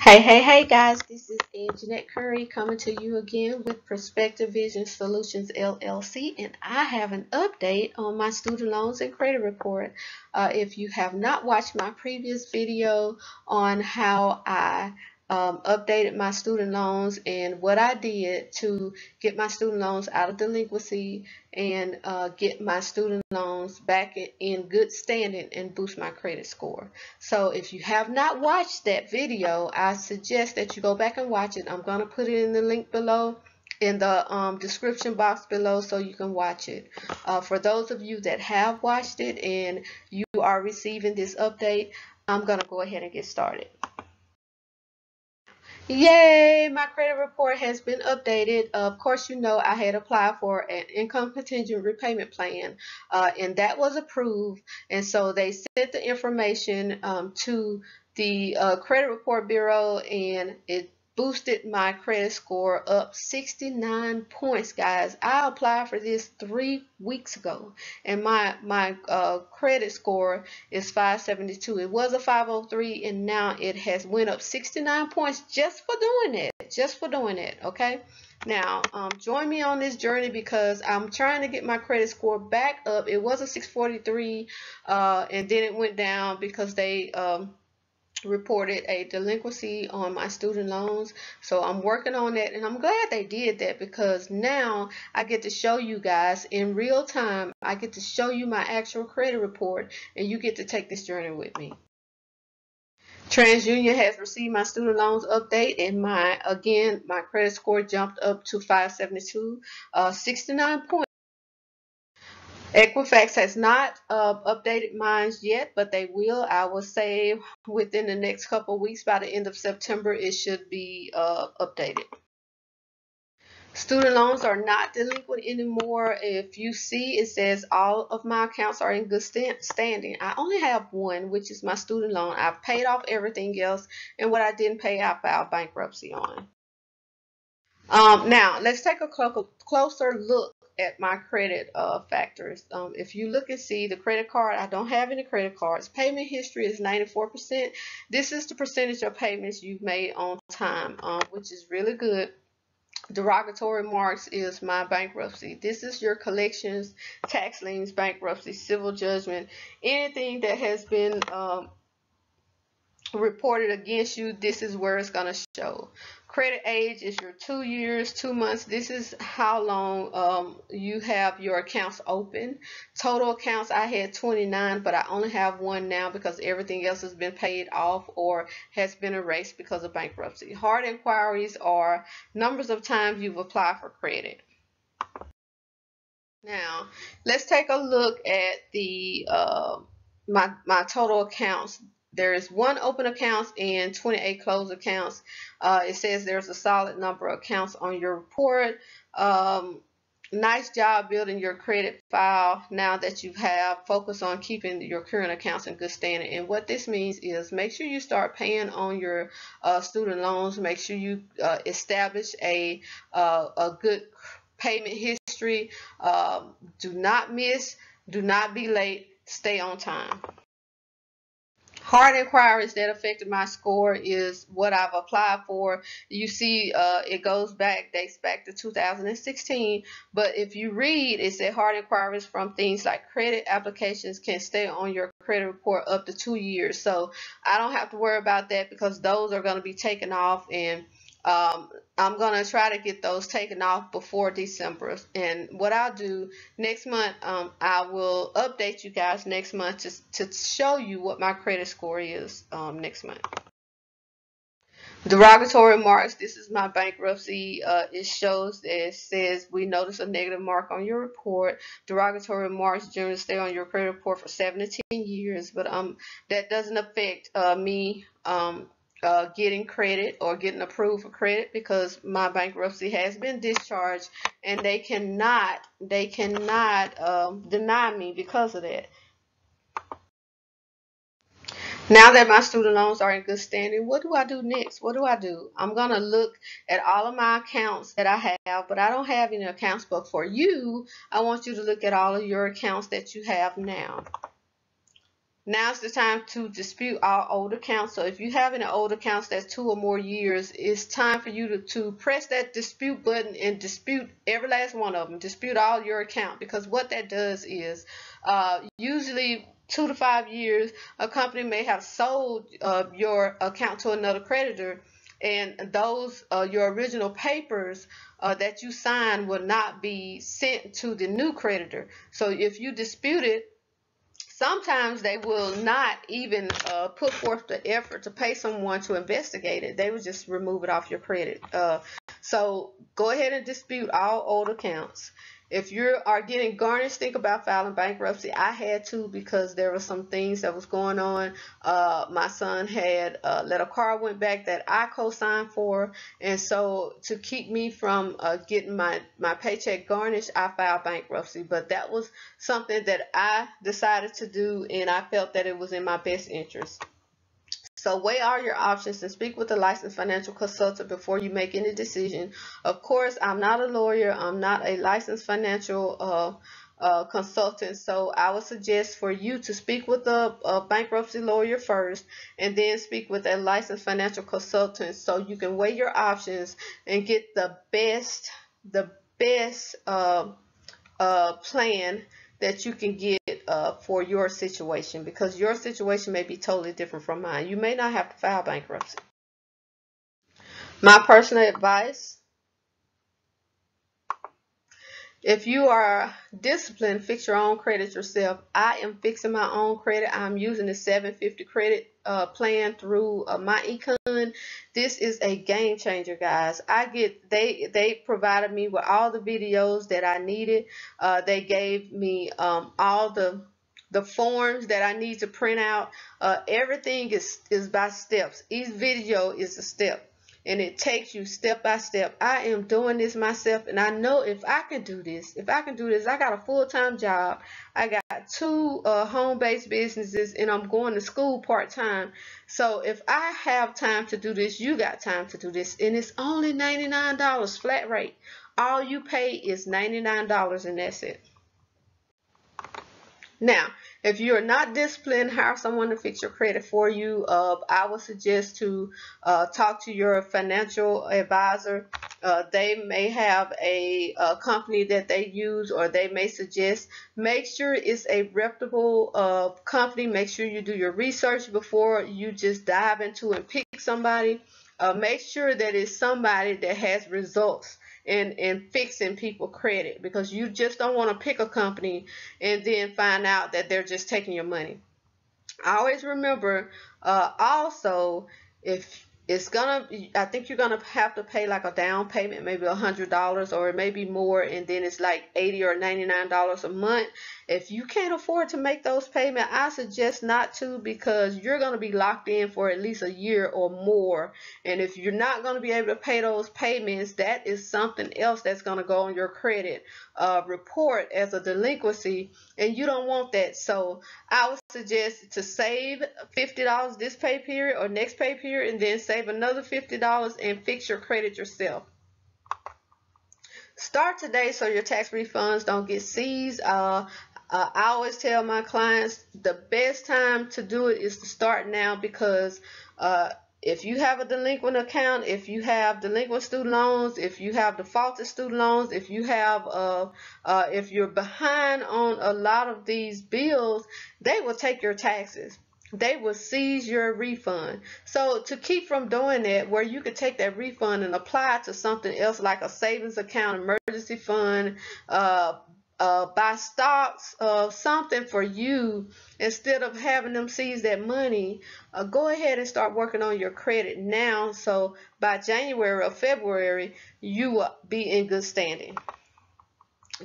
Hey guys, this is Angenett coming to you again with Perspective Vision Solutions LLC, and I have an update on my student loans and credit report. If you have not watched my previous video on how I updated my student loans and what I did to get my student loans out of delinquency and get my student loans back in good standing and boost my credit score. So if you have not watched that video, I suggest that you go back and watch it. I'm going to put it in the link below in the description box below so you can watch it. For those of you that have watched it and you are receiving this update, I'm going to go ahead and get started. Yay, my credit report has been updated. Of course, you know I had applied for an income contingent repayment plan, and that was approved. And so they sent the information to the credit report bureau, and it boosted my credit score up 69 points, guys. I applied for this 3 weeks ago, and my credit score is 572. It was a 503, and now it has went up 69 points just for doing it. Just for doing it. Okay. Now, join me on this journey because I'm trying to get my credit score back up. It was a 643, and then it went down because they reported a delinquency on my student loans. So I'm working on that, and I'm glad they did that because now I get to show you guys in real time. I get to show you my actual credit report, and you get to take this journey with me. TransUnion has received my student loans update, and my credit score jumped up to 572, 69 points. Equifax has not updated mine yet, but they will. I will say within the next couple of weeks, by the end of September, it should be updated. Student loans are not delinquent anymore. If you see, it says all of my accounts are in good standing. I only have one, which is my student loan. I've paid off everything else, and what I didn't pay, I filed bankruptcy on. Now, let's take a closer look at my credit factors. If you look and see the credit card, I don't have any credit cards. Payment history is 94%. This is the percentage of payments you've made on time, which is really good. Derogatory marks is my bankruptcy. This is your collections, tax liens, bankruptcy, civil judgment, anything that has been reported against you. This is where it's going to show. Credit age is your 2 years, 2 months. This is how long you have your accounts open. Total accounts, I had 29, but I only have one now because everything else has been paid off or has been erased because of bankruptcy. Hard inquiries are numbers of times you've applied for credit. Now, let's take a look at the my total accounts. There is 1 open accounts and 28 closed accounts. It says there's a solid number of accounts on your report. Nice job building your credit file now that you have focused on keeping your current accounts in good standing. And what this means is make sure you start paying on your student loans. Make sure you establish a good payment history. Do not miss, do not be late, stay on time. Hard inquiries that affected my score is what I've applied for. You see, it dates back to 2016. But if you read, it said hard inquiries from things like credit applications can stay on your credit report up to 2 years. So I don't have to worry about that because those are going to be taken off, and I'm going to try to get those taken off before December. And what I'll do next month, I will update you guys next month to show you what my credit score is next month. Derogatory marks, this is my bankruptcy. It shows that it says we notice a negative mark on your report. Derogatory marks generally stay on your credit report for 7 to 10 years, but that doesn't affect me getting credit or getting approved for credit because my bankruptcy has been discharged, and they cannot deny me because of that. Now that my student loans are in good standing, what do I do next? What do I do? I'm going to look at all of my accounts that I have, but I don't have any accounts. But for you, I want you to look at all of your accounts that you have now. Now's the time to dispute all old accounts. So if you have any old accounts that's 2 or more years, it's time for you to press that dispute button and dispute every last one of them. Dispute all your account, because what that does is usually 2 to 5 years, a company may have sold your account to another creditor, and those your original papers that you signed will not be sent to the new creditor. So if you dispute it, sometimes they will not even put forth the effort to pay someone to investigate it. They will just remove it off your credit. So go ahead and dispute all old accounts. If you are getting garnished, think about filing bankruptcy. I had to, because there were some things that was going on. My son had let a car went back that I co-signed for, and so to keep me from getting my paycheck garnished, I filed bankruptcy. But that was something that I decided to do, and I felt that it was in my best interest. So weigh all your options and speak with a licensed financial consultant before you make any decision. Of course, I'm not a lawyer. I'm not a licensed financial consultant. So I would suggest for you to speak with a bankruptcy lawyer first, and then speak with a licensed financial consultant, so you can weigh your options and get the best plan that you can get for your situation, because your situation may be totally different from mine. You may not have to file bankruptcy. My personal advice: if you are disciplined, fix your own credit yourself. I am fixing my own credit. I'm using the 750 credit plan through my econ. This is a game changer, guys. They provided me with all the videos that I needed. They gave me all the forms that I need to print out. Everything is by steps. Each video is a step, and it takes you step by step. I am doing this myself, and I know if I can do this, I got a full-time job. I got two home-based businesses, and I'm going to school part-time. So if I have time to do this, you got time to do this. And it's only $99 flat rate. All you pay is $99, and that's it. Now, if you're not disciplined, hire someone to fix your credit for you. I would suggest to talk to your financial advisor. They may have a company that they use, or they may suggest. Make sure it's a reputable company. Make sure you do your research before you just dive into and pick somebody. Make sure that it's somebody that has results in fixing people credit, because you just don't want to pick a company and then find out that they're just taking your money. I always remember also, if it's gonna, I think you're gonna have to pay like a down payment, maybe $100, or it may be more, and then it's like $80 or $99 a month. If you can't afford to make those payments, I suggest not to, because you're gonna be locked in for at least a year or more. And if you're not gonna be able to pay those payments, that is something else that's gonna go on your credit report as a delinquency, and you don't want that. So I would suggest to save $50 this pay period or next pay period, and then save another $50 and fix your credit yourself. Start today so your tax refunds don't get seized. I always tell my clients the best time to do it is to start now, because if you have a delinquent account, if you have delinquent student loans, if you have defaulted student loans, if you're behind on a lot of these bills, they will take your taxes. They will seize your refund. So to keep from doing that, where you could take that refund and apply it to something else, like a savings account, emergency fund, buy stocks, something for you, instead of having them seize that money. Go ahead and start working on your credit now, so by January or February you will be in good standing.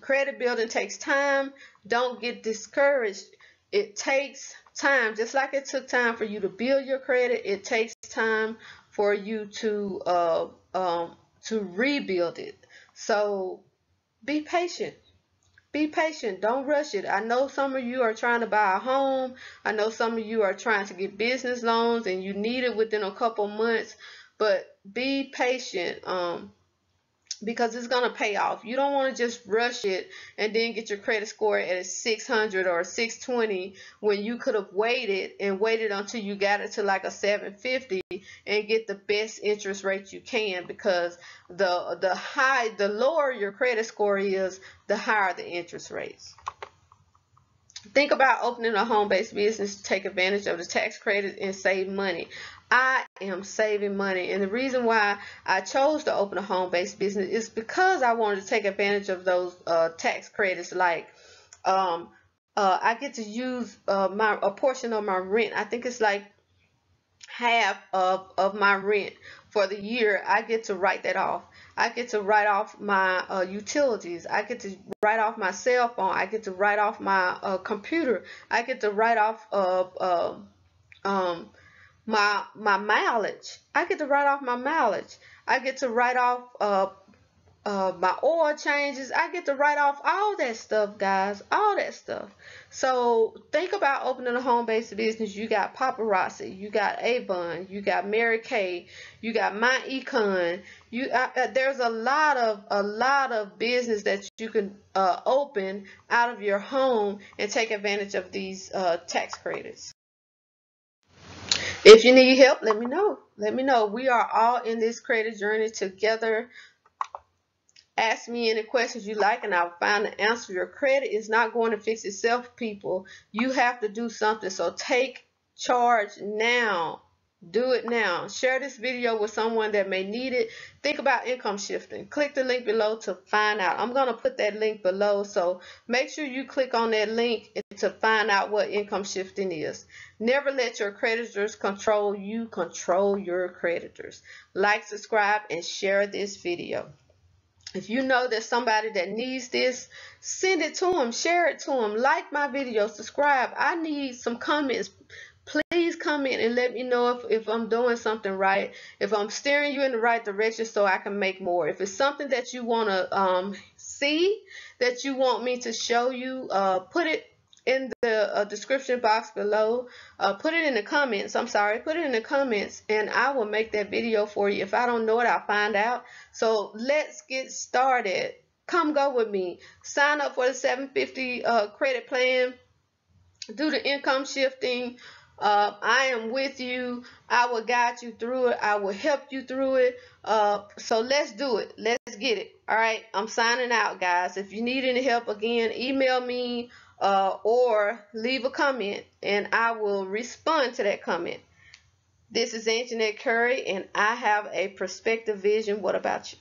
Credit building takes time. Don't get discouraged. It takes time. Just like it took time for you to build your credit, it takes time for you to rebuild it. So be patient. Be patient. Don't rush it. I know some of you are trying to buy a home. I know some of you are trying to get business loans, and you need it within a couple months. But be patient. because it's going to pay off. You don't want to just rush it and then get your credit score at a 600 or 620 when you could have waited until you got it to like a 750 and get the best interest rate you can, because the lower your credit score is, the higher the interest rates. Think about opening a home-based business to take advantage of the tax credit and save money. I am saving money, and the reason why I chose to open a home-based business is because I wanted to take advantage of those tax credits. Like I get to use a portion of my rent. I think it's like half of my rent for the year. I get to write that off. I get to write off my utilities. I get to write off my cell phone. I get to write off my computer. I get to write off my mileage. I get to write off my mileage. I get to write off my oil changes. I get to write off all that stuff, guys, all that stuff. So think about opening a home-based business. You got Paparazzi, you got Avon, you got Mary Kay, you got My Econ. There's a lot of business that you can open out of your home and take advantage of these tax credits. If you need help, let me know. Let me know. We are all in this credit journey together. Ask me any questions you like and I'll find the answer. Your credit is not going to fix itself, people. You have to do something. So take charge now. Do it now. Share this video with someone that may need it. Think about income shifting. Click the link below to find out. I'm going to put that link below, so make sure you click on that link to find out what income shifting is. Never let your creditors control you. Control your creditors. Like, subscribe, and share this video. If you know there's somebody that needs this, send it to them, share it to them, like my video, subscribe. I need some comments. Please comment and let me know if I'm doing something right, if I'm steering you in the right direction so I can make more. If it's something that you want to see, that you want me to show you, put it in the description box below. Put it in the comments. Put it in the comments and I will make that video for you. If I don't know it, I'll find out. So let's get started. Come go with me. Sign up for the 750 credit plan. Do the income shifting. I am with you. I will guide you through it. I will help you through it. So let's do it. Let's get it. All right. I'm signing out, guys. If you need any help, again, email me or leave a comment and I will respond to that comment. This is Angenett Curry and I have a perspective vision. What about you?